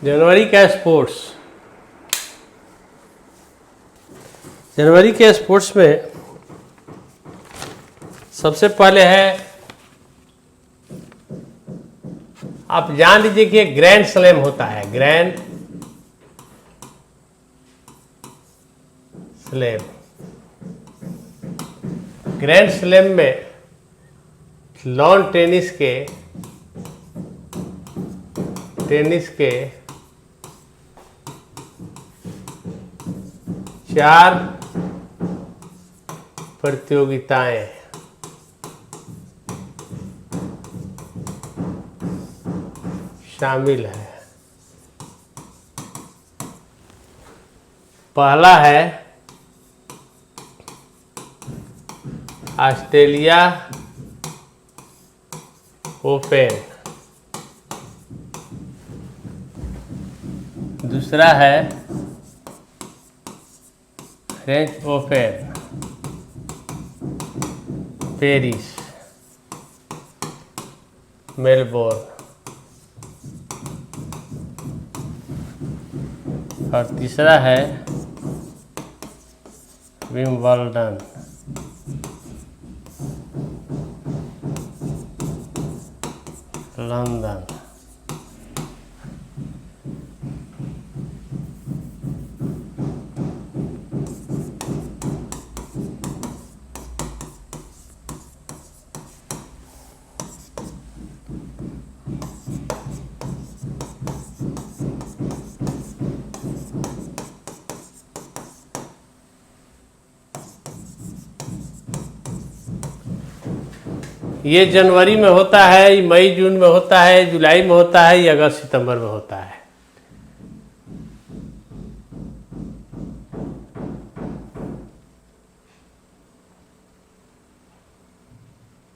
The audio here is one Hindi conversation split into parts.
जनवरी का स्पोर्ट्स। जनवरी के स्पोर्ट्स में सबसे पहले है, आप जान लीजिए कि ग्रैंड स्लैम होता है। ग्रैंड स्लैम, ग्रैंड स्लैम में लॉन टेनिस के 4 प्रतियोगिताएं शामिल है। पहला है ऑस्ट्रेलिया ओपन, दूसरा है फ्रेंच ओपन पेरिस मेलबोर्न, और तीसरा है विंबलडन। लंदन। ये जनवरी में होता है, ये मई जून में होता है, जुलाई में होता है, ये अगस्त सितंबर में होता है।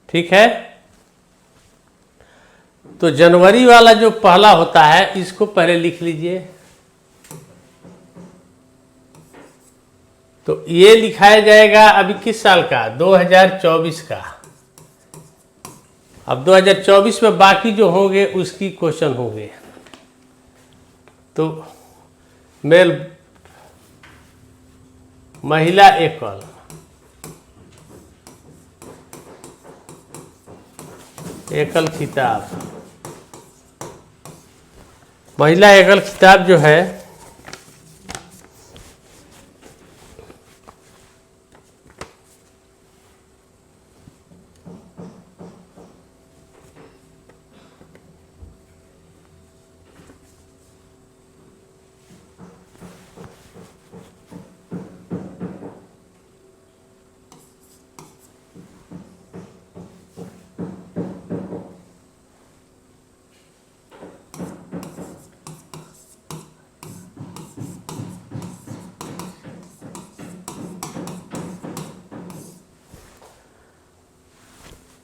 ठीक है, तो जनवरी वाला जो पहला होता है इसको पहले लिख लीजिए। तो ये लिखाया जाएगा अभी किस साल का, 2024 का। अब 2024 में बाकी जो होंगे उसकी क्वेश्चन होंगे। तो महिला एकल, खिताब, महिला एकल खिताब जो है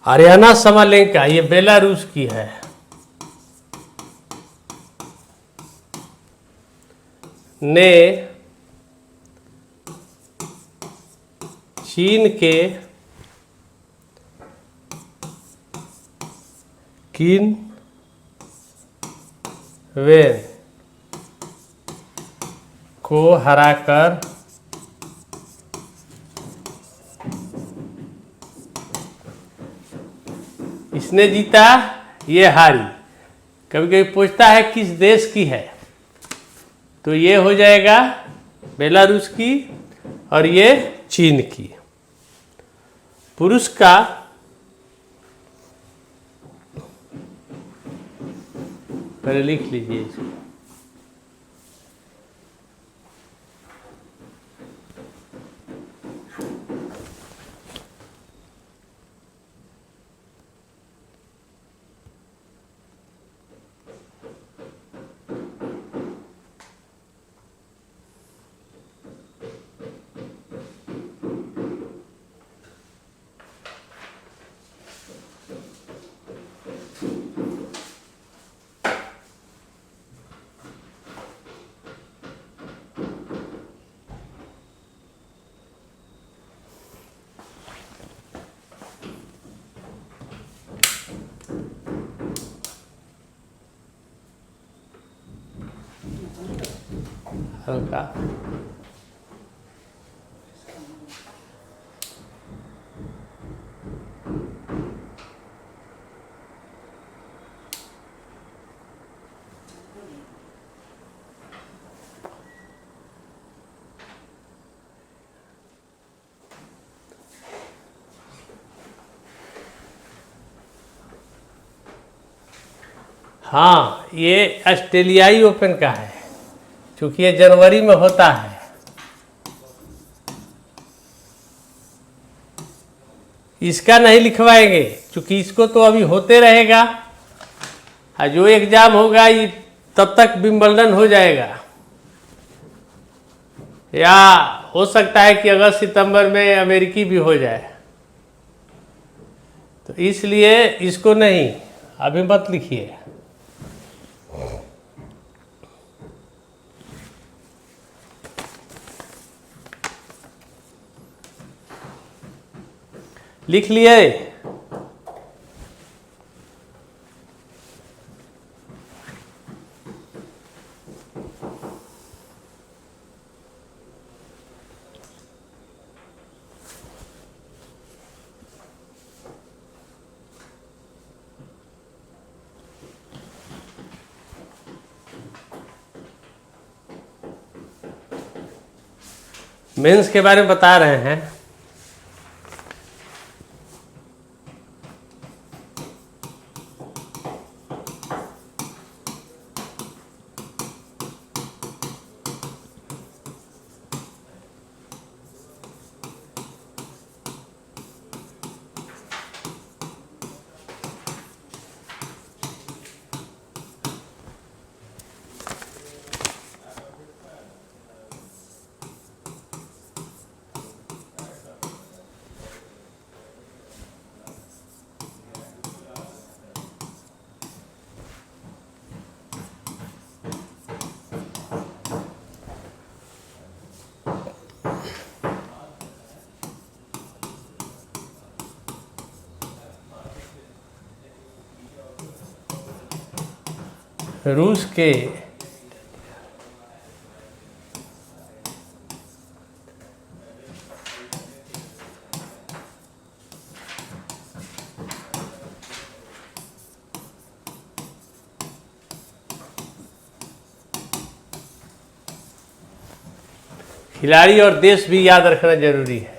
आर्याना समालेंका, ये बेलारूस की है। ने चीन के किन वेन को हराकर इसने जीता, ये हारी। कभी कभी पूछता है किस देश की है, तो ये हो जाएगा बेलारूस की और ये चीन की। पुरुष का पहले लिख लीजिए इसको। हल्का। हाँ, ये ऑस्ट्रेलियाई ओपन का है, क्योंकि ये जनवरी में होता है। इसका नहीं लिखवाएंगे, क्योंकि इसको तो अभी होते रहेगा, और जो एग्जाम होगा ये तब तक विंबलडन हो जाएगा, या हो सकता है कि अगस्त सितंबर में अमेरिकी भी हो जाए। तो इसलिए इसको नहीं, अभी मत लिखिए। लिख लिए? मेंस के बारे में बता रहे हैं। रूस के खिलाड़ी और देश भी याद रखना जरूरी है।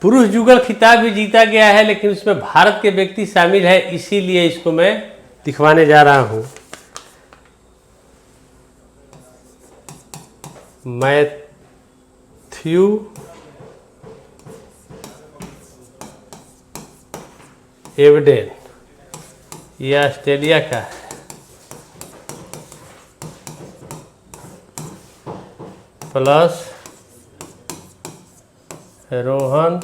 पुरुष युगल खिताब भी जीता गया है, लेकिन उसमें भारत के व्यक्ति शामिल है, इसीलिए इसको मैं दिखवाने जा रहा हूं। मैथ्यू एवडेन, यह ऑस्ट्रेलिया का है। प्लस रोहन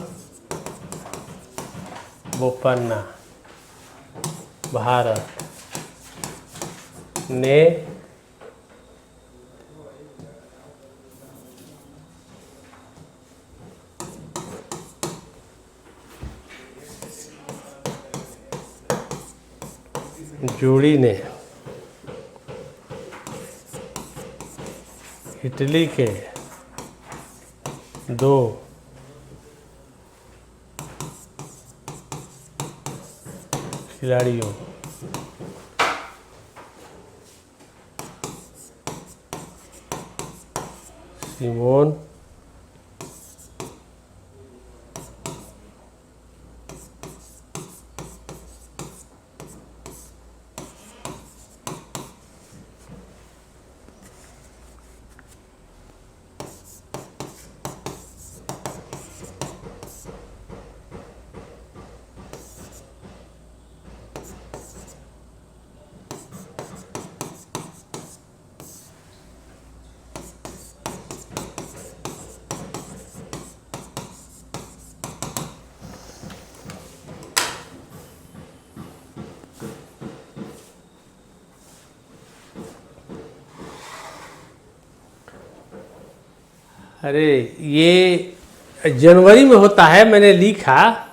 बोपन्ना, भारत ने जोड़ी ने इटली के 2 खिलाड़ियों सिमोन अरे ये जनवरी में होता है, मैंने लिखा।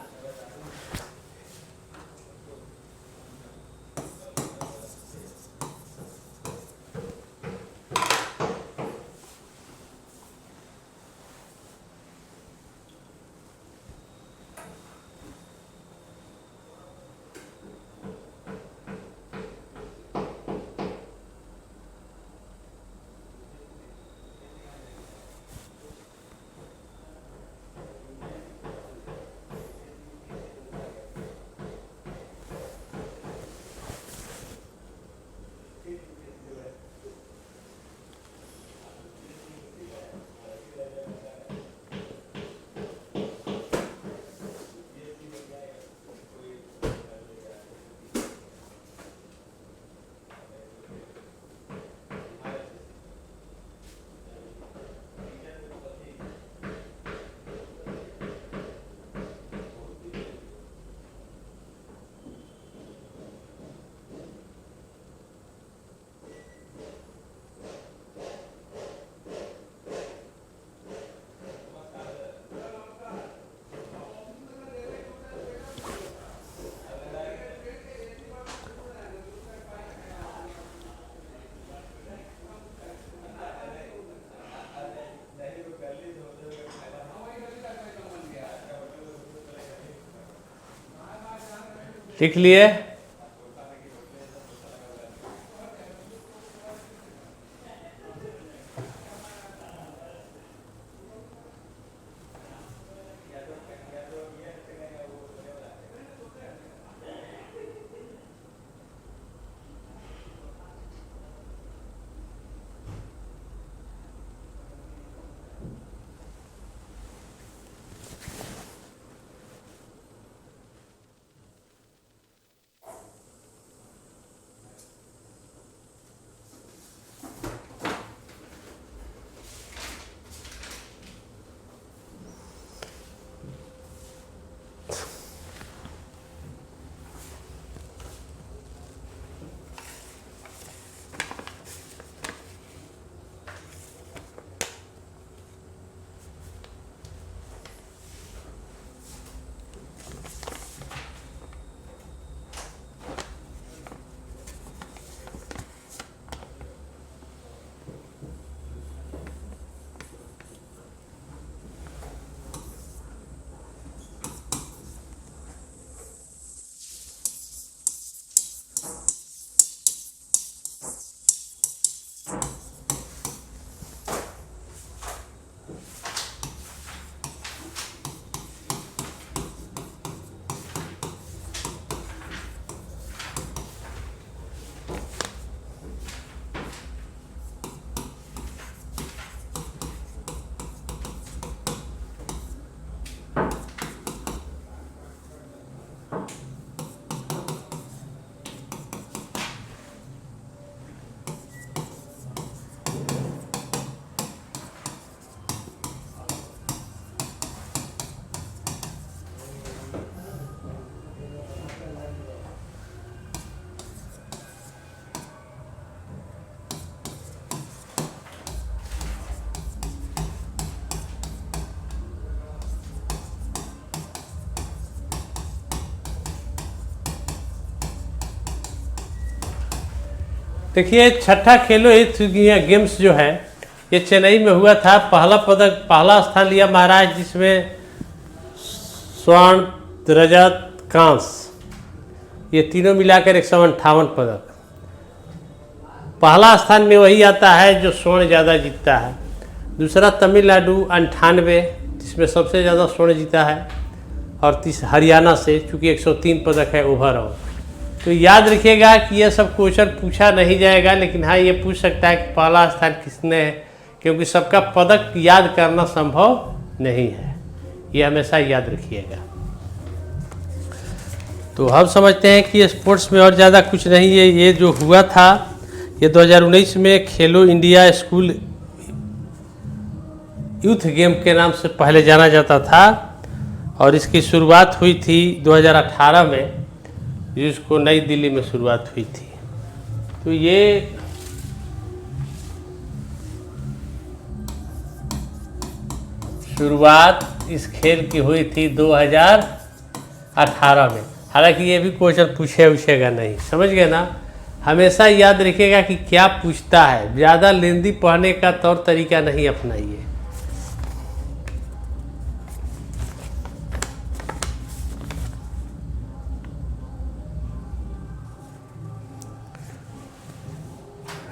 लिख लिए? देखिए छठा खेलो इंडिया गेम्स जो है ये चेन्नई में हुआ था। पहला स्थान लिया महाराज, जिसमें स्वर्ण, रजत, कांस्य ये तीनों मिलाकर 158 पदक। पहला स्थान में वही आता है जो स्वर्ण ज़्यादा जीतता है। दूसरा तमिलनाडु 98, जिसमें सबसे ज़्यादा स्वर्ण जीता है। और हरियाणा से चूँकि 103 पदक है ओवरऑल। तो याद रखिएगा कि यह सब क्वेश्चन पूछा नहीं जाएगा, लेकिन हाँ ये पूछ सकता है कि पहला स्थान किसने है, क्योंकि सबका पदक याद करना संभव नहीं है। ये हमेशा याद रखिएगा। तो हम समझते हैं कि स्पोर्ट्स में और ज़्यादा कुछ नहीं है। ये जो हुआ था ये 2019 में खेलो इंडिया स्कूल यूथ गेम के नाम से पहले जाना जाता था, और इसकी शुरुआत हुई थी 2018 में, जिसको नई दिल्ली में शुरुआत हुई थी। तो ये शुरुआत इस खेल की हुई थी 2018 में। हालांकि ये भी क्वेश्चन पूछेगा नहीं, समझ गए ना। हमेशा याद रखिएगा कि क्या पूछता है, ज़्यादा लेंदी पढ़ने का तौर तरीका नहीं अपनाइए।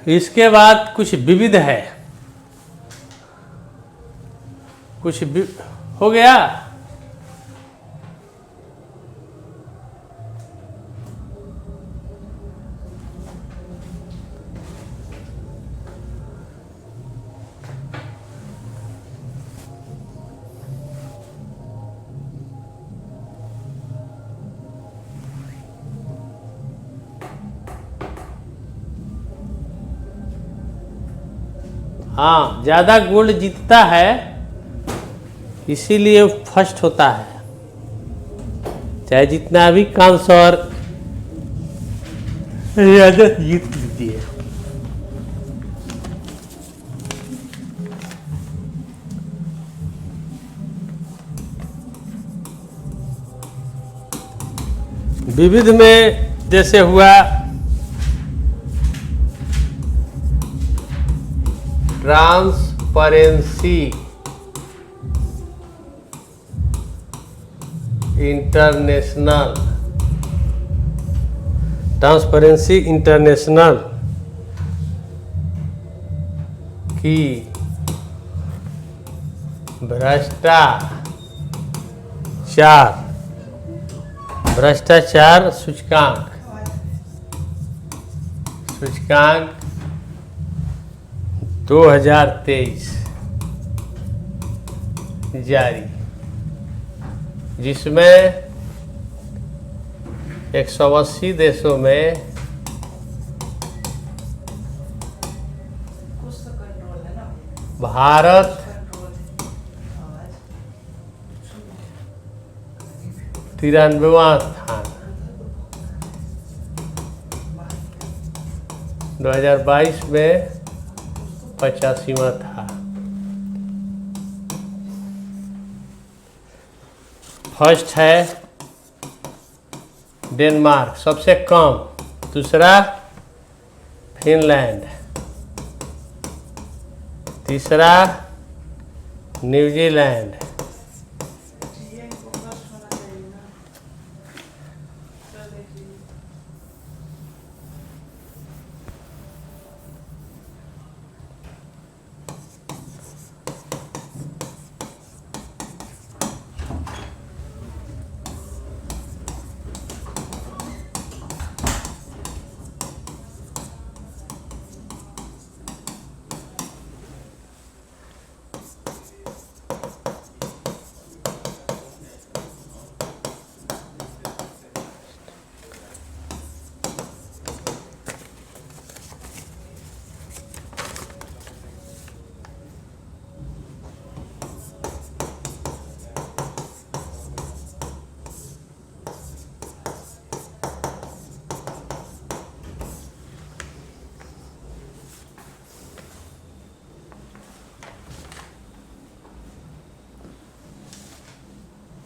इसके बाद कुछ विविध है, हो गया। हाँ, ज़्यादा गोल्ड जीतता है, इसीलिए फर्स्ट होता है। चाहे जितना भी कांसर रजत जीत लीजिए। विविध में जैसे हुआ ट्रांसपेरेंसी इंटरनेशनल, की भ्रष्टाचार सूचकांक 2023 जारी, जिसमें 180 देशों में भारत 93वां स्थान, 2022 में 85वां था। फर्स्ट है डेनमार्क सबसे कम, दूसरा फिनलैंड, तीसरा न्यूजीलैंड,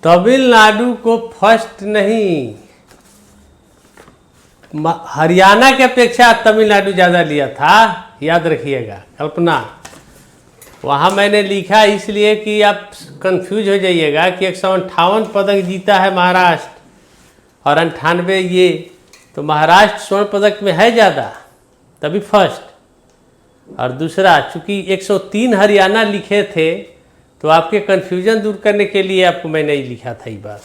तमिलनाडु को फर्स्ट नहीं, हरियाणा की अपेक्षा तमिलनाडु ज़्यादा लिया था, याद रखिएगा। कल्पना, वहाँ मैंने लिखा इसलिए कि आप कंफ्यूज हो जाइएगा कि 158 पदक जीता है महाराष्ट्र और 98 ये, तो महाराष्ट्र स्वर्ण पदक में है ज़्यादा, तभी फर्स्ट। और दूसरा, चूँकि 103 हरियाणा लिखे थे, तो आपके कन्फ्यूजन दूर करने के लिए आपको मैंने ही लिखा था ये बात।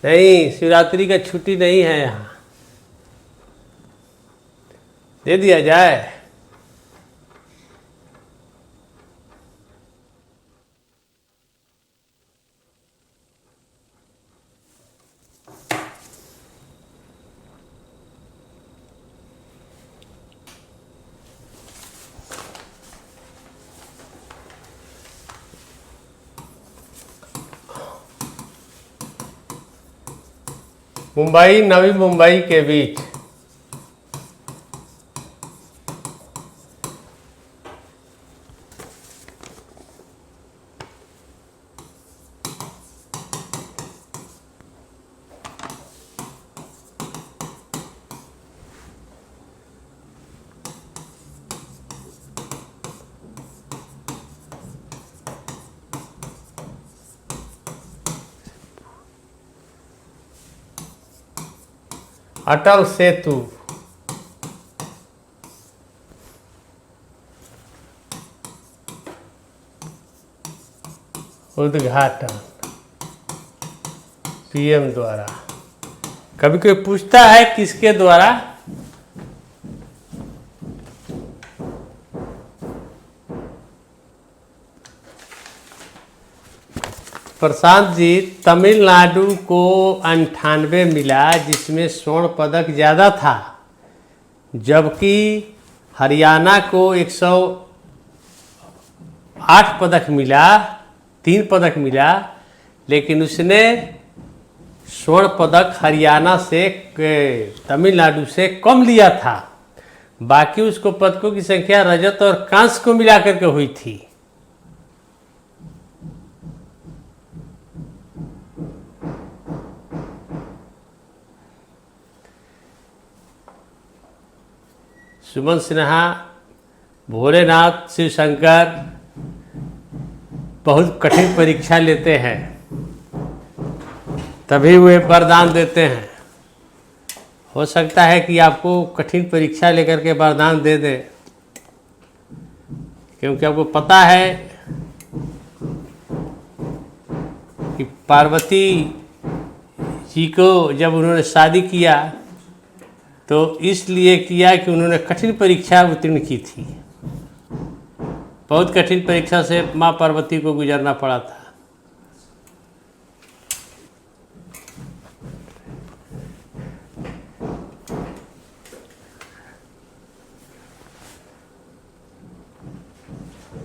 नहीं, शिवरात्रि का छुट्टी नहीं है यहाँ, दे दिया जाए। मुंबई नवी मुंबई के बीच अटल सेतु, उद्घाटन पीएम द्वारा। कभी कोई पूछता है किसके द्वारा? प्रशांत जी, तमिलनाडु को 98 मिला, जिसमें स्वर्ण पदक ज़्यादा था, जबकि हरियाणा को 108 पदक मिला, 3 पदक मिला, लेकिन उसने स्वर्ण पदक हरियाणा से तमिलनाडु से कम लिया था। बाकी उसको पदकों की संख्या रजत और कांस्य को मिलाकर के हुई थी। सुमन सिन्हा, भोलेनाथ, शिव शंकर बहुत कठिन परीक्षा लेते हैं, तभी वे वरदान देते हैं। हो सकता है कि आपको कठिन परीक्षा लेकर के वरदान दे दे, क्योंकि आपको पता है कि पार्वती जी को जब उन्होंने शादी किया तो इसलिए किया कि उन्होंने कठिन परीक्षा उत्तीर्ण की थी। बहुत कठिन परीक्षा से माँ पार्वती को गुजरना पड़ा था।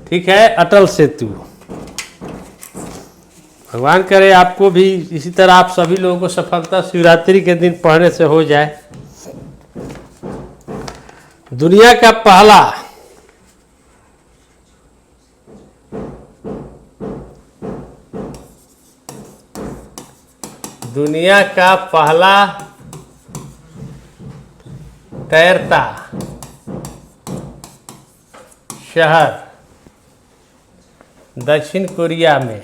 ठीक है, अटल सेतु। भगवान करे आपको भी इसी तरह आप सभी लोगों को सफलता शिवरात्रि के दिन पढ़ने से हो जाए। दुनिया का पहला तैरता शहर दक्षिण कोरिया में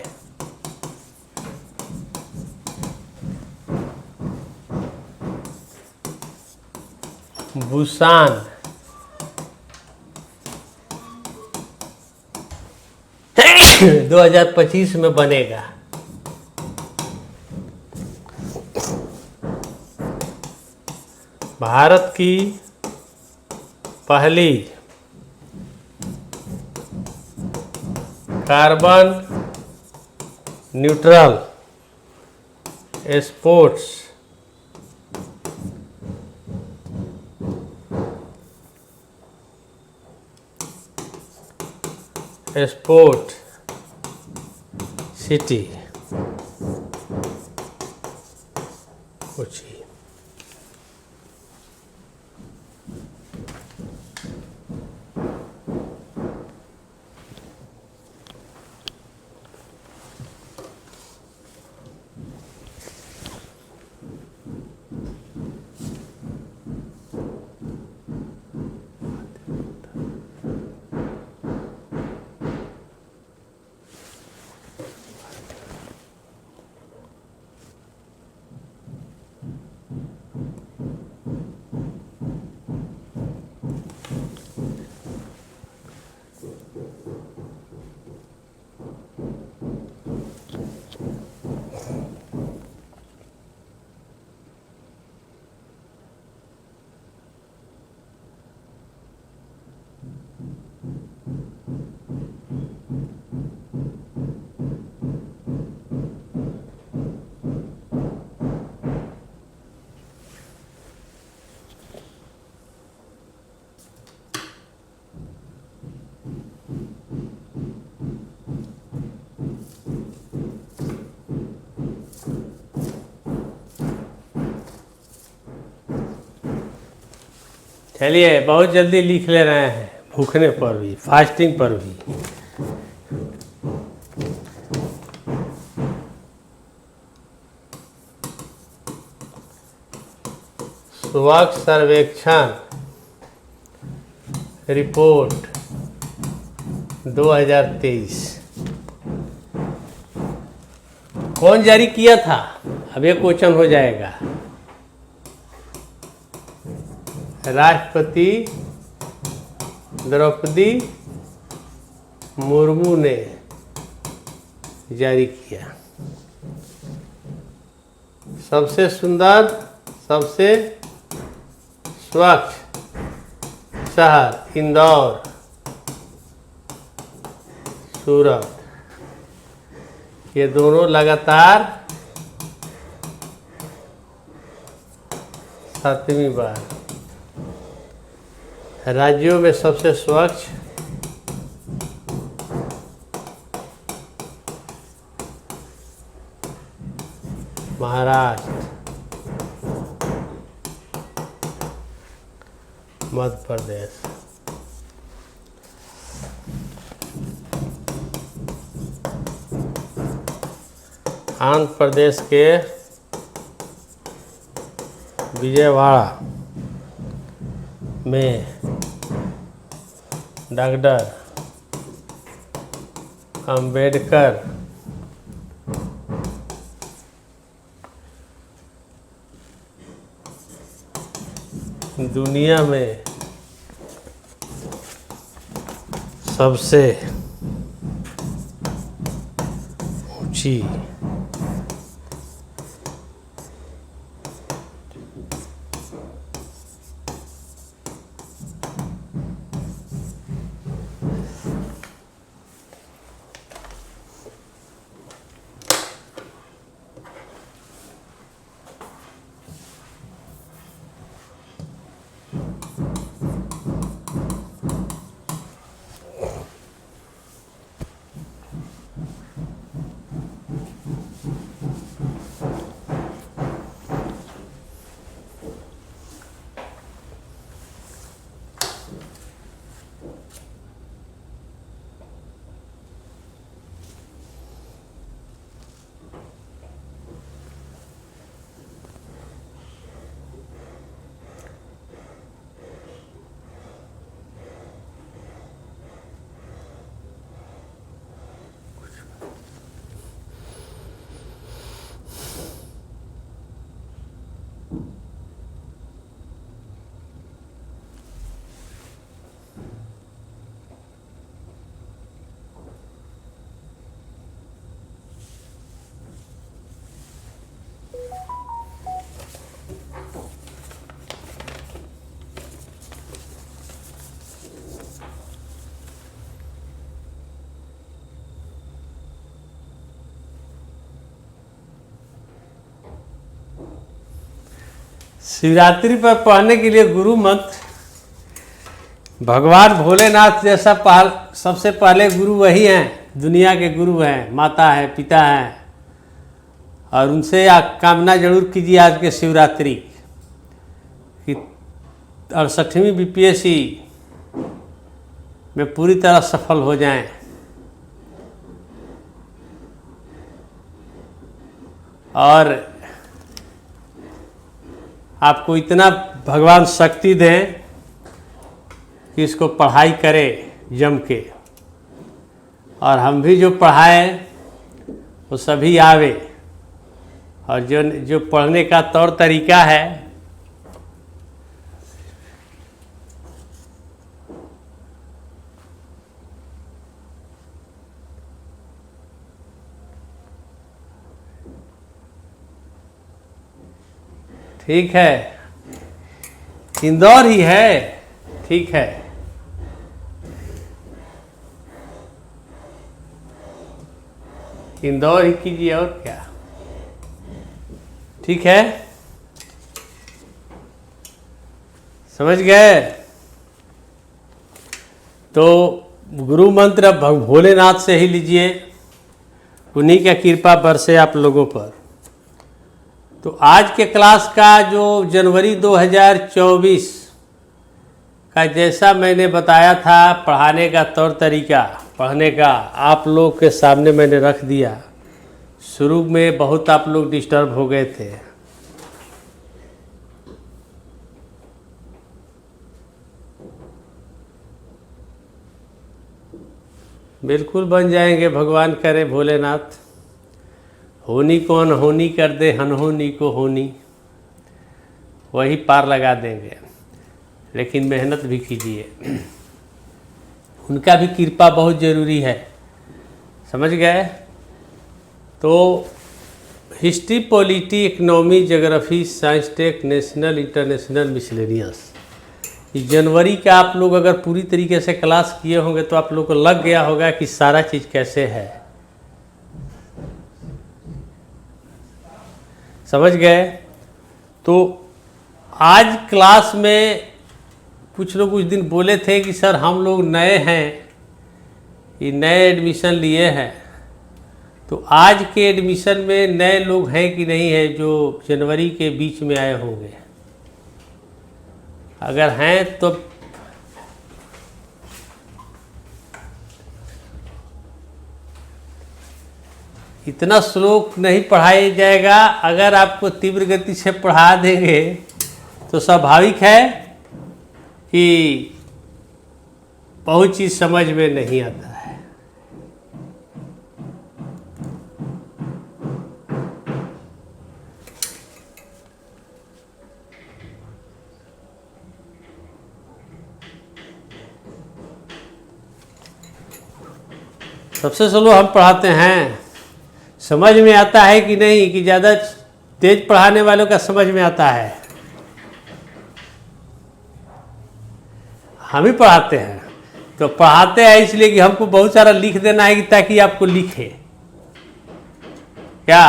बुसान 2025 में बनेगा। भारत की पहली carbon neutral sports city Kochi. चलिए बहुत जल्दी लिख ले रहे हैं, भूखने पर भी, फास्टिंग पर भी। स्वच्छ सर्वेक्षण रिपोर्ट 2023 कौन जारी किया था? अब ये क्वेश्चन हो जाएगा। राष्ट्रपति द्रौपदी मुर्मू ने जारी किया। सबसे सुंदर, सबसे स्वच्छ शहर इंदौर, सूरत, ये दोनों लगातार 7वीं बार। राज्यों में सबसे स्वच्छ महाराष्ट्र, मध्य प्रदेश। आंध्र प्रदेश के विजयवाड़ा में डॉक्टर अंबेडकर दुनिया में सबसे ऊंची शिवरात्रि पर पढ़ने के लिए गुरु मंत्र भगवान भोलेनाथ जैसा सबसे पहले गुरु वही हैं, दुनिया के गुरु हैं, माता है, पिता हैं, और उनसे आप कामना जरूर कीजिए आज के शिवरात्रि कि 68वीं बीपीएससी में पूरी तरह सफल हो जाएं। और आपको इतना भगवान शक्ति दें कि इसको पढ़ाई करें जम के, और हम भी जो पढ़ाएं वो सभी आवे, और जो पढ़ने का तौर तरीका है ठीक है, इंदौर ही है, ठीक है। इंदौर ही कीजिए और क्या, ठीक है, समझ गए। तो गुरु मंत्र भोलेनाथ से ही लीजिए, उन्हीं का कृपा बरसे आप लोगों पर। तो आज के क्लास का जो जनवरी 2024 का जैसा मैंने बताया था पढ़ाने का तौर तरीका, पढ़ने का आप लोग के सामने मैंने रख दिया। शुरू में बहुत आप लोग डिस्टर्ब हो गए थे। बिल्कुल बन जाएंगे, भगवान करे भोलेनाथ। होनी को अनहोनी कर दे, अनहोनी को होनी, वही पार लगा देंगे। लेकिन मेहनत भी कीजिए, उनका भी कृपा बहुत ज़रूरी है, समझ गए। तो history, polity, economy, geography, science, tech, national, international, miscellaneous, जनवरी का आप लोग अगर पूरी तरीके से क्लास किए होंगे तो आप लोग को लग गया होगा कि सारा चीज़ कैसे है, समझ गए। तो आज क्लास में कुछ लोग उस दिन बोले थे कि सर हम लोग नए हैं, ये नए एडमिशन लिए हैं, तो आज के एडमिशन में नए लोग हैं कि नहीं है जो जनवरी के बीच में आए होंगे? अगर हैं तो इतना स्लो नहीं पढ़ाया जाएगा। अगर आपको तीव्र गति से पढ़ा देंगे तो स्वाभाविक है कि बहुत चीज़ समझ में नहीं आता है। सबसे स्लो हम पढ़ाते हैं। समझ में आता है कि नहीं, कि ज़्यादा तेज पढ़ाने वालों का समझ में आता है? हम ही पढ़ाते हैं। तो पढ़ाते हैं इसलिए कि हमको बहुत सारा लिख देना है कि ताकि आपको लिखे क्या।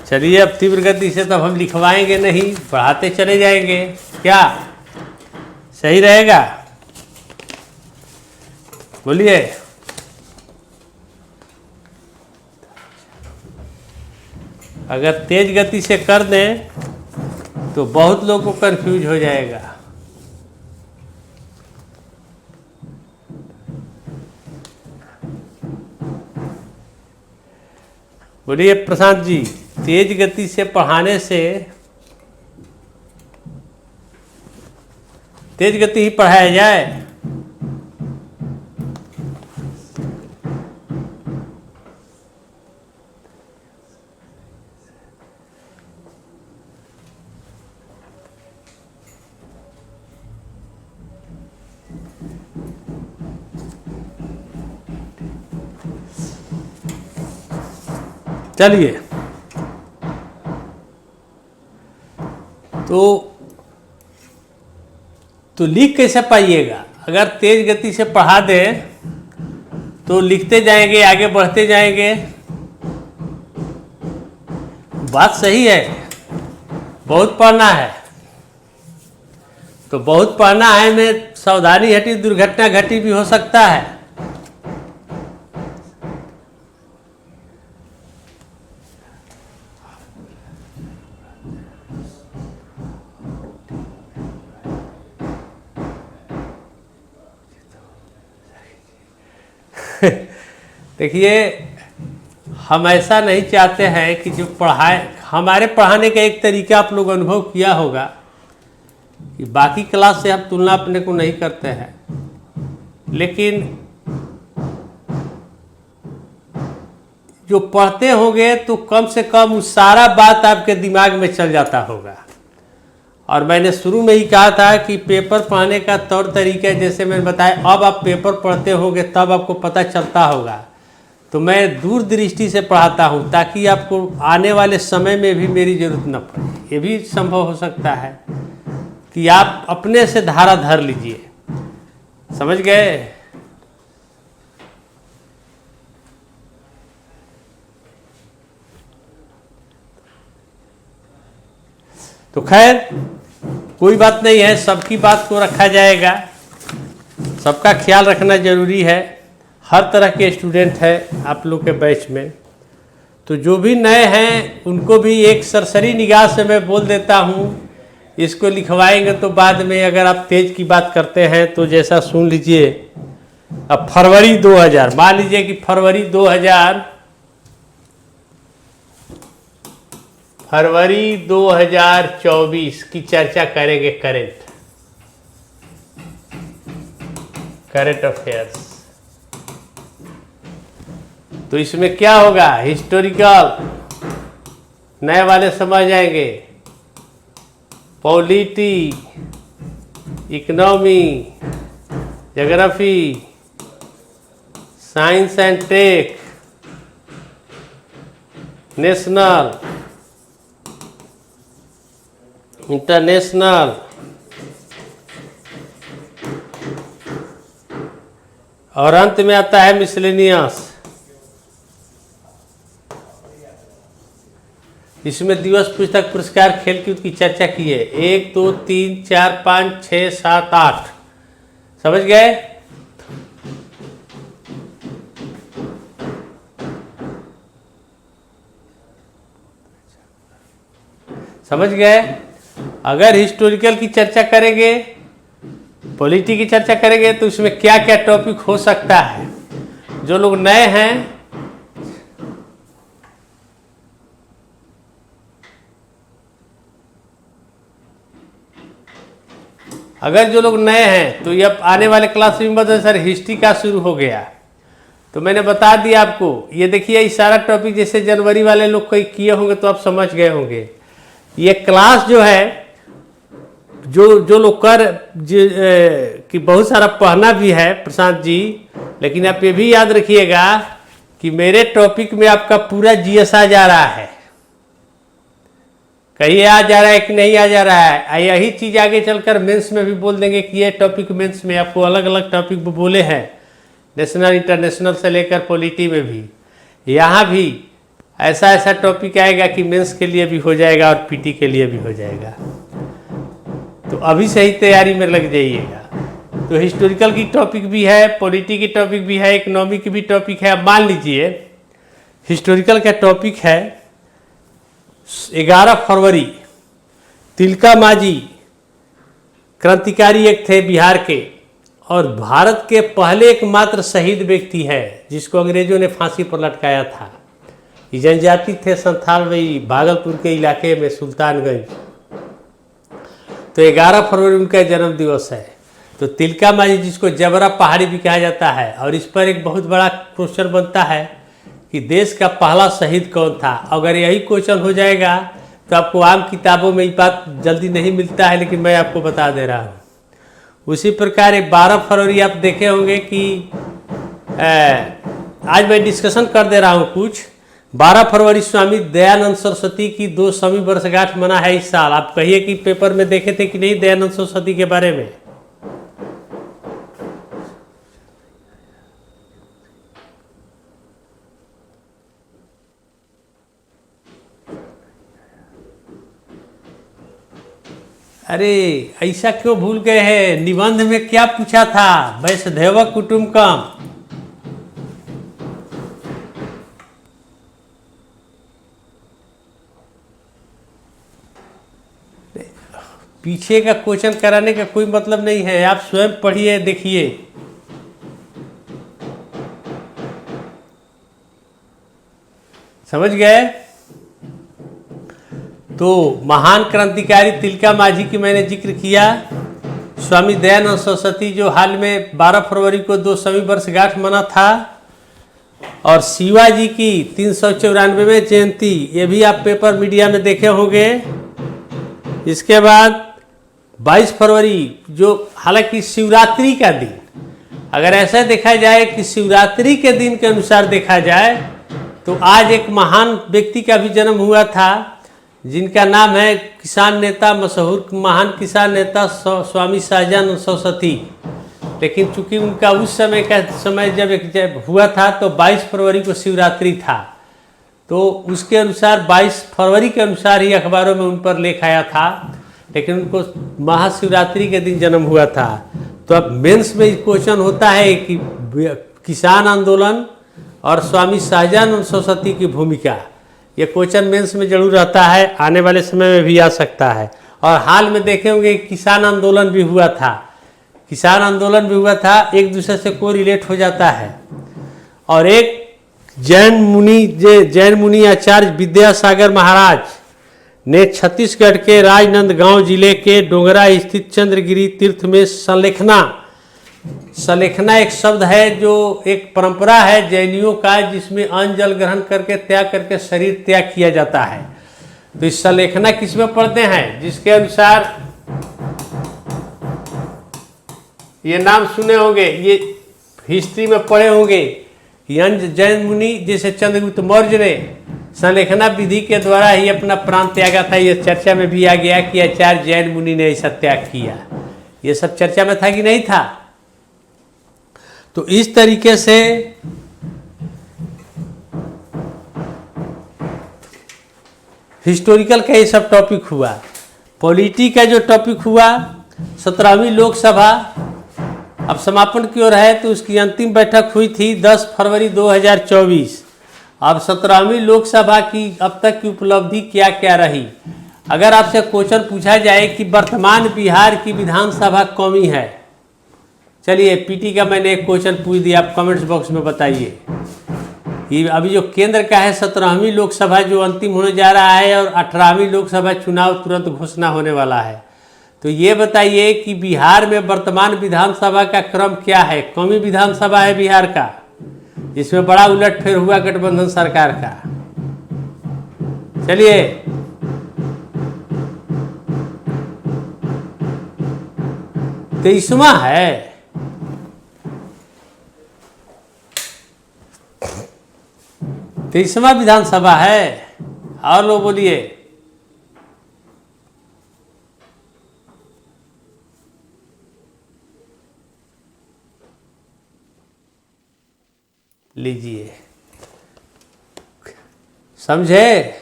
चलिए अब तीव्र गति से तब हम लिखवाएंगे नहीं, पढ़ाते चले जाएंगे, क्या सही रहेगा? बोलिए। अगर तेज गति से कर दें तो बहुत लोगों को कंफ्यूज हो जाएगा। बोलिए प्रशांत जी, तेज गति से पढ़ाने से, तेज गति ही पढ़ाया जाए। चलिए, तो लिख कैसे पाइएगा? अगर तेज गति से पढ़ा दें तो लिखते जाएंगे, आगे बढ़ते जाएंगे। बात सही है, बहुत पढ़ना है। तो बहुत पढ़ना है में सावधानी हटी, दुर्घटना घटी भी हो सकता है। देखिए, हम ऐसा नहीं चाहते हैं कि जो पढ़ाए, हमारे पढ़ाने का एक तरीका आप लोग अनुभव किया होगा कि बाकी क्लास से हम तुलना अपने को नहीं करते हैं, लेकिन जो पढ़ते होंगे तो कम से कम सारा बात आपके दिमाग में चल जाता होगा। और मैंने शुरू में ही कहा था कि पेपर पढ़ने का तौर तरीका, जैसे मैंने बताया, अब आप पेपर पढ़ते होंगे तब आपको पता चलता होगा। तो मैं दूरदृष्टि से पढ़ाता हूँ ताकि आपको आने वाले समय में भी मेरी ज़रूरत न पड़े। ये भी संभव हो सकता है कि आप अपने से धारा धर लीजिए, समझ गए। तो खैर कोई बात नहीं है, सबकी बात को रखा जाएगा, सबका ख्याल रखना जरूरी है। हर तरह के स्टूडेंट है आप लोग के बैच में। तो तो जो भी नए हैं उनको भी एक सरसरी निगाह से मैं बोल देता हूँ, इसको लिखवाएंगे तो बाद में अगर आप तेज की बात करते हैं तो जैसा सुन लीजिए। अब फरवरी 2000, मान लीजिए कि फरवरी 2024 की चर्चा करेंगे। करंट अफेयर्स, तो इसमें क्या होगा, हिस्टोरिकल नए वाले समझ जाएंगे, polity, economy, geography, science and tech, national, international, और अंत में आता है मिसलेनियस। इसमें दिवस पुस्तक पुरस्कार खेलकूद की चर्चा की है। 1 2 3 4 5 6 7 8, समझ गए। समझ गए। अगर हिस्टोरिकल की चर्चा करेंगे, पॉलिटी की चर्चा करेंगे, तो इसमें क्या क्या टॉपिक हो सकता है। जो लोग नए हैं, अगर जो लोग नए हैं तो ये आने वाले क्लास में मतलब सर हिस्ट्री का शुरू हो गया, तो मैंने बता दिया आपको। ये देखिए, ये सारा टॉपिक जैसे जनवरी वाले लोग कोई किए होंगे तो आप समझ गए होंगे। ये क्लास जो है, जो लोग कि बहुत सारा पढ़ना भी है प्रशांत जी, लेकिन आप ये भी याद रखिएगा कि मेरे टॉपिक में आपका पूरा जीएस आ जा रहा है। कहीं आ जा रहा है कि नहीं आ जा रहा है। यही चीज आगे चलकर मेंस में भी बोल देंगे कि ये टॉपिक मेंस में आपको अलग अलग टॉपिक बोले हैं, नेशनल इंटरनेशनल से लेकर पॉलिटी में भी। यहाँ भी ऐसा टॉपिक आएगा कि मेंस के लिए भी हो जाएगा और पीटी के लिए भी हो जाएगा। तो अभी से ही तैयारी में लग जाइएगा। तो हिस्टोरिकल की टॉपिक भी है, पॉलिटी की टॉपिक भी है, इकोनॉमी की भी टॉपिक है। अब मान लीजिए हिस्टोरिकल का टॉपिक है 11 फरवरी, तिलका मांझी क्रांतिकारी एक थे बिहार के, और भारत के पहले एकमात्र शहीद व्यक्ति है जिसको अंग्रेजों ने फांसी पर लटकाया था। ये जनजाति थे संथाल, वही भागलपुर के इलाके में, सुल्तानगंज। तो 11 फरवरी उनका जन्म दिवस है। तो तिलका मांझी, जिसको जबरा पहाड़ी भी कहा जाता है, और इस पर एक बहुत बड़ा क्वेश्चन बनता है कि देश का पहला शहीद कौन था। अगर यही क्वेश्चन हो जाएगा तो आपको आम किताबों में ये बात जल्दी नहीं मिलता है, लेकिन मैं आपको बता दे रहा हूँ। उसी प्रकार 12 फरवरी आप देखे होंगे कि आज मैं डिस्कशन कर दे रहा हूँ कुछ। 12 फरवरी स्वामी दयानंद सरस्वती की 200वीं वर्षगांठ मना है इस साल। आप कहिए कि पेपर में देखे थे कि नहीं दयानंद सरस्वती के बारे में। अरे ऐसा क्यों भूल गए हैं, निबंध में क्या पूछा था, वैष्णव कुटुंबकम। पीछे का क्वेश्चन कराने का कोई मतलब नहीं है, आप स्वयं पढ़िए, देखिए। समझ गए। तो महान क्रांतिकारी तिलका मांझी की मैंने जिक्र किया। स्वामी दयानंद सरस्वती जो हाल में 12 फरवरी को 200वीं वर्षगांठ मना था, और शिवाजी की 394वें जयंती, ये भी आप पेपर मीडिया में देखे होंगे। इसके बाद 22 फरवरी, जो हालांकि शिवरात्रि का दिन, अगर ऐसा देखा जाए कि शिवरात्रि के दिन के अनुसार देखा जाए तो आज एक महान व्यक्ति का भी जन्म हुआ था, जिनका नाम है किसान नेता, मशहूर महान किसान नेता स्वामी सहजानंद सरस्वती। लेकिन चूंकि उनका उस समय का समय जब हुआ था तो 22 फरवरी को शिवरात्रि था, तो उसके अनुसार 22 फरवरी के अनुसार ही अखबारों में उन पर लेख आया था, लेकिन उनको महाशिवरात्रि के दिन जन्म हुआ था। तो अब मेंस में क्वेश्चन होता है कि किसान आंदोलन और स्वामी सहजानंद सरस्वती की भूमिका, ये क्वेश्चन मेंस में जरूर रहता है, आने वाले समय में भी आ सकता है। और हाल में देखे होंगे किसान आंदोलन भी हुआ था, किसान आंदोलन भी हुआ था, एक दूसरे से को रिलेट हो जाता है। और एक जैन मुनि आचार्य विद्यासागर महाराज ने छत्तीसगढ़ के राजनांदगांव जिले के डोंगरा स्थित चंद्रगिरी तीर्थ में सलेखना एक शब्द है जो एक परंपरा है जैनियों का, जिसमें अन्न जल ग्रहण करके त्याग करके शरीर त्याग किया जाता है। तो इस सलेखना किसमें पढ़ते हैं, जिसके अनुसार ये नाम सुने होंगे, ये हिस्ट्री में पढ़े होंगे। जैन मुनि जैसे चंद्रगुप्त मौर्य ने संलेखना विधि के द्वारा ही अपना प्राण त्यागा था। ये चर्चा में भी आ गया कि आचार्य जैन मुनि ने ऐसा त्याग किया। ये सब चर्चा में था कि नहीं था। तो इस तरीके से हिस्टोरिकल का ये सब टॉपिक हुआ। पॉलिटी का जो टॉपिक हुआ, 17वीं लोकसभा अब समापन की ओर है, तो उसकी अंतिम बैठक हुई थी 10 फरवरी 2024। अब 17वीं लोकसभा की अब तक की उपलब्धि क्या क्या रही। अगर आपसे क्वेश्चन पूछा जाए कि वर्तमान बिहार की विधानसभा कौमी है, चलिए पीटी का मैंने एक क्वेश्चन पूछ दिया, आप कमेंट्स बॉक्स में बताइए। ये अभी जो केंद्र का है 17वीं लोकसभा जो अंतिम होने जा रहा है, और 18वीं लोकसभा चुनाव तुरंत घोषणा होने वाला है। तो ये बताइए कि बिहार में वर्तमान विधानसभा का क्रम क्या है। कौमी विधानसभा है बिहार का, जिसमें बड़ा उलटफेर हुआ गठबंधन सरकार का। चलिए तेईसवां है, तेईसवां विधानसभा है। और लोग बोलिए। लीजिए, समझे।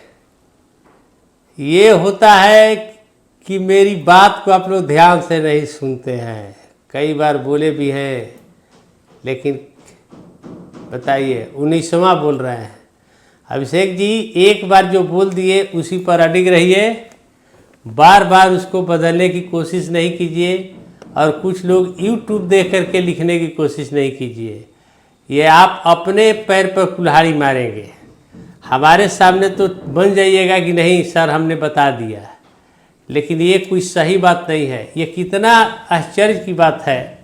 ये होता है कि मेरी बात को आप लोग ध्यान से नहीं सुनते हैं। कई बार बोले भी हैं, लेकिन बताइए 19वां बोल रहे हैं। अभिषेक जी, एक बार जो बोल दिए उसी पर अडिग रहिए, बार बार उसको बदलने की कोशिश नहीं कीजिए। और कुछ लोग YouTube देख करके लिखने की कोशिश नहीं कीजिए। ये आप अपने पैर पर कुल्हाड़ी मारेंगे। हमारे सामने तो बन जाइएगा कि नहीं सर हमने बता दिया, लेकिन ये कोई सही बात नहीं है। ये कितना आश्चर्य की बात है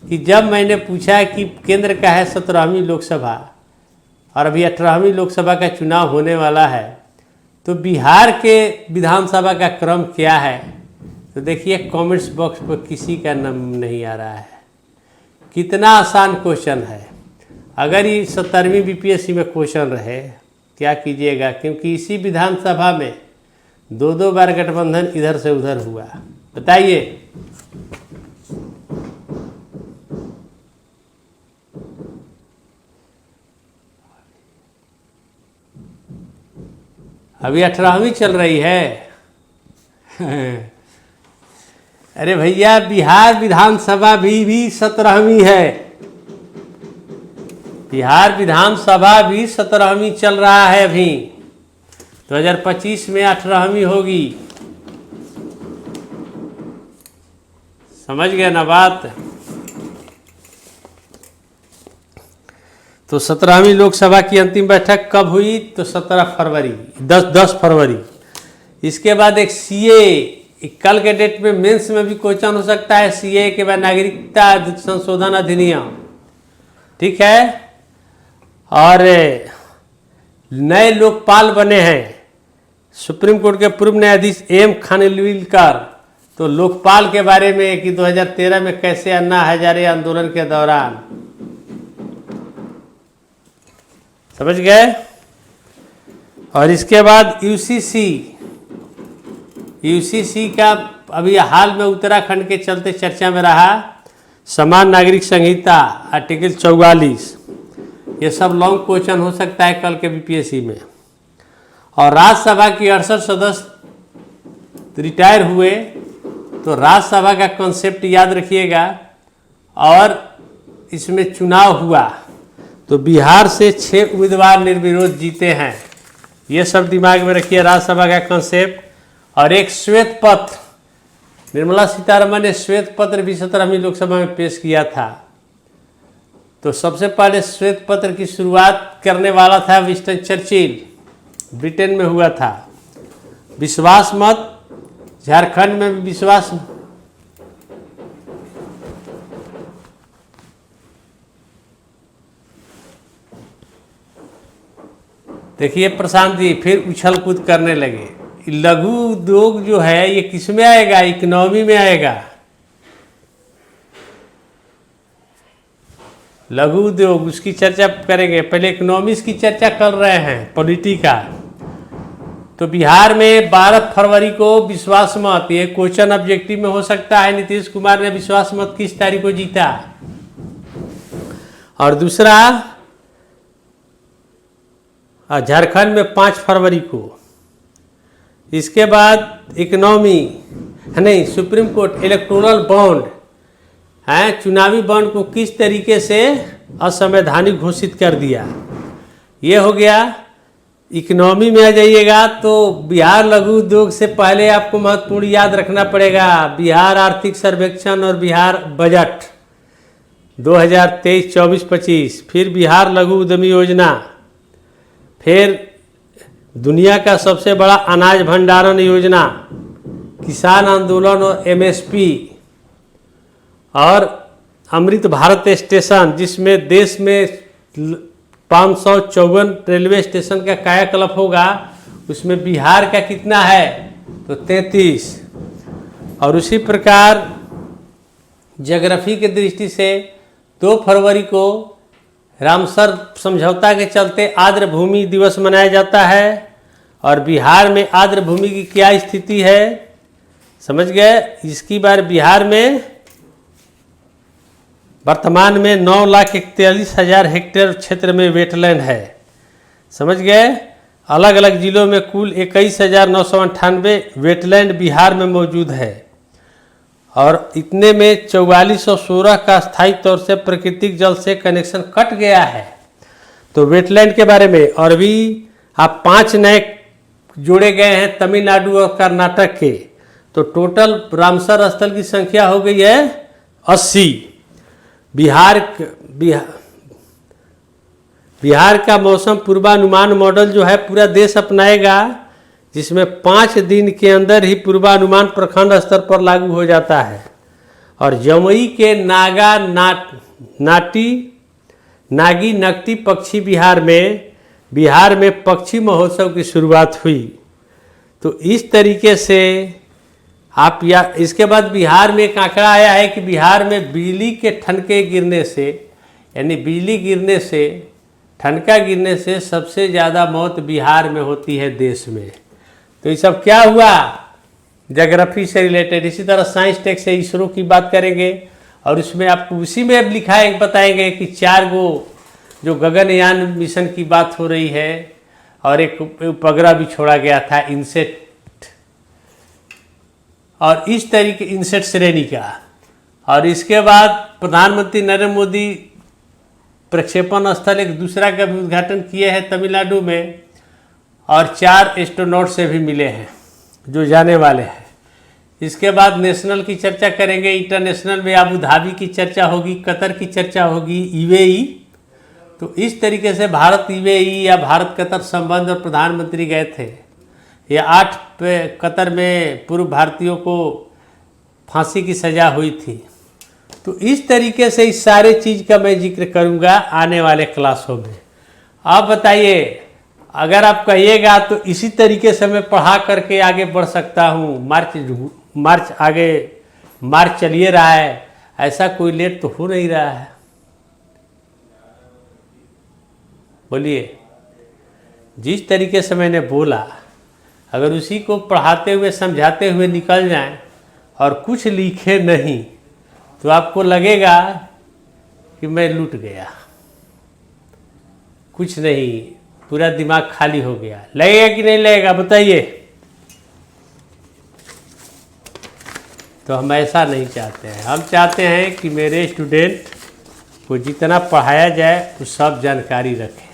कि जब मैंने पूछा कि केंद्र का है 17वीं लोकसभा और अभी 18वीं लोकसभा का चुनाव होने वाला है, तो बिहार के विधानसभा का क्रम क्या है, तो देखिए कमेंट्स बॉक्स पर किसी का नाम नहीं आ रहा है। कितना आसान क्वेश्चन है। अगर ये 17वीं बीपीएससी में क्वेश्चन रहे, क्या कीजिएगा, क्योंकि इसी विधानसभा में 2 बार गठबंधन इधर से उधर हुआ। बताइए। अभी 18वीं चल रही है। अरे भैया, बिहार विधानसभा भी 17वीं है। बिहार विधानसभा भी 17वीं चल रहा है। अभी 2025 में 18वीं होगी। समझ गए ना बात। तो 17वीं लोकसभा की अंतिम बैठक कब हुई, तो 17 फरवरी 10 फरवरी। इसके बाद एक सीए, कल के डेट में मेंस में भी क्वेश्चन हो सकता है सीए के बाद नागरिकता संशोधन अधिनियम, ठीक है। और नए लोकपाल बने हैं सुप्रीम कोर्ट के पूर्व न्यायाधीश एम खानविलकर। तो लोकपाल के बारे में कि 2013 में कैसे अन्ना हजारे आंदोलन के दौरान, समझ गए। और इसके बाद यूसीसी का अभी हाल में उत्तराखंड के चलते चर्चा में रहा समान नागरिक संहिता आर्टिकल 44। ये सब लॉन्ग क्वेश्चन हो सकता है कल के बीपीएससी में। और राज्यसभा की 68 सदस्य रिटायर हुए, तो राज्यसभा का कॉन्सेप्ट याद रखिएगा। और इसमें चुनाव हुआ तो बिहार से 6 उम्मीदवार निर्विरोध जीते हैं। ये सब दिमाग में रखिए राज्यसभा का कॉन्सेप्ट। और एक श्वेत पत्र, निर्मला सीतारमण ने श्वेत पत्र भी 17वीं लोकसभा में पेश किया था। तो सबसे पहले श्वेत पत्र की शुरुआत करने वाला था विंस्टन चर्चिल, ब्रिटेन में हुआ था। विश्वास मत, झारखंड में भी विश्वास, देखिए प्रशांत जी फिर उछल कूद करने लगे। लघु उद्योग जो है ये किस में आएगा? इकोनॉमी में आएगा। लघु उद्योग उसकी चर्चा करेंगे, पहले इकोनॉमिक्स की चर्चा कर रहे हैं, पॉलिटी का। तो बिहार में 12 फरवरी को विश्वास मत, ये क्वेश्चन ऑब्जेक्टिव में हो सकता है, नीतीश कुमार ने विश्वास मत किस तारीख को जीता। और दूसरा झारखंड में 5 फरवरी को। इसके बाद इकोनॉमी नहीं, सुप्रीम कोर्ट इलेक्टोरल बॉन्ड है, चुनावी बॉन्ड को किस तरीके से असंवैधानिक घोषित कर दिया, ये हो गया। इकोनॉमी में आ जाइएगा तो बिहार लघु उद्योग से पहले आपको महत्वपूर्ण याद रखना पड़ेगा बिहार आर्थिक सर्वेक्षण और बिहार बजट 2023-24-25, फिर बिहार लघु उद्यमी योजना, फिर दुनिया का सबसे बड़ा अनाज भंडारण योजना, किसान आंदोलन और एमएसपी, और अमृत भारत स्टेशन जिसमें देश में 554 रेलवे स्टेशन का कायाकल्प होगा, उसमें बिहार का कितना है? तो 33। और उसी प्रकार ज्योग्राफी के दृष्टि से 2 फरवरी को रामसर समझौता के चलते आर्द्र भूमि दिवस मनाया जाता है। और बिहार में आर्द्र भूमि की क्या स्थिति है समझ गए? इसकी बार बिहार में वर्तमान में 9,41,000 हेक्टेयर क्षेत्र में वेटलैंड है, समझ गए? अलग अलग जिलों में कुल 21,998 वेटलैंड बिहार में मौजूद है। और इतने में 4416 का स्थायी तौर से प्राकृतिक जल से कनेक्शन कट गया है। तो वेटलैंड के बारे में और भी आप 5 नए जोड़े गए हैं तमिलनाडु और कर्नाटक के। तो टोटल रामसर स्थल की संख्या हो गई है 80। बिहार का मौसम पूर्वानुमान मॉडल जो है पूरा देश अपनाएगा, जिसमें 5 दिन के अंदर ही पूर्वानुमान प्रखंड स्तर पर लागू हो जाता है। और जमुई के नागी नकटी पक्षी बिहार में पक्षी महोत्सव की शुरुआत हुई। तो इस तरीके से आप इसके बाद बिहार में एक आंकड़ा आया है कि बिहार में बिजली के ठनके गिरने से, यानी बिजली गिरने से, ठनका गिरने से सबसे ज़्यादा मौत बिहार में होती है देश में। तो ये सब क्या हुआ? ज्योग्राफी से रिलेटेड। इसी तरह साइंस टेक से इसरो की बात करेंगे और उसमें आपको उसी में लिखा है, बताएंगे कि 4 गो जो गगनयान मिशन की बात हो रही है और एक उपग्रह भी छोड़ा गया था इनसेट, और इस तरीके इनसेट श्रेणी का। और इसके बाद प्रधानमंत्री नरेंद्र मोदी प्रक्षेपण स्थल एक दूसरा का भी उद्घाटन किए हैं तमिलनाडु में, और 4 एस्ट्रोनॉट से भी मिले हैं जो जाने वाले हैं। इसके बाद नेशनल की चर्चा करेंगे, इंटरनेशनल में अबू धाबी की चर्चा होगी, कतर की चर्चा होगी, यूएई। तो इस तरीके से भारत यूएई या भारत कतर संबंध और प्रधानमंत्री गए थे। ये 8 कतर में पूर्व भारतीयों को फांसी की सज़ा हुई थी। तो इस तरीके से इस सारे चीज़ का मैं जिक्र करूँगा आने वाले क्लासों में। आप बताइए, अगर आप कहिएगा तो इसी तरीके से मैं पढ़ा करके आगे बढ़ सकता हूँ। मार्च चलिए रहा है, ऐसा कोई लेट तो हो नहीं रहा है। बोलिए, जिस तरीके से मैंने बोला अगर उसी को पढ़ाते हुए समझाते हुए निकल जाएं और कुछ लिखे नहीं तो आपको लगेगा कि मैं लूट गया, कुछ नहीं, पूरा दिमाग खाली हो गया। लगेगा कि नहीं लगेगा बताइए? तो हम ऐसा नहीं चाहते हैं। हम चाहते हैं कि मेरे स्टूडेंट को जितना पढ़ाया जाए वो सब जानकारी रखें।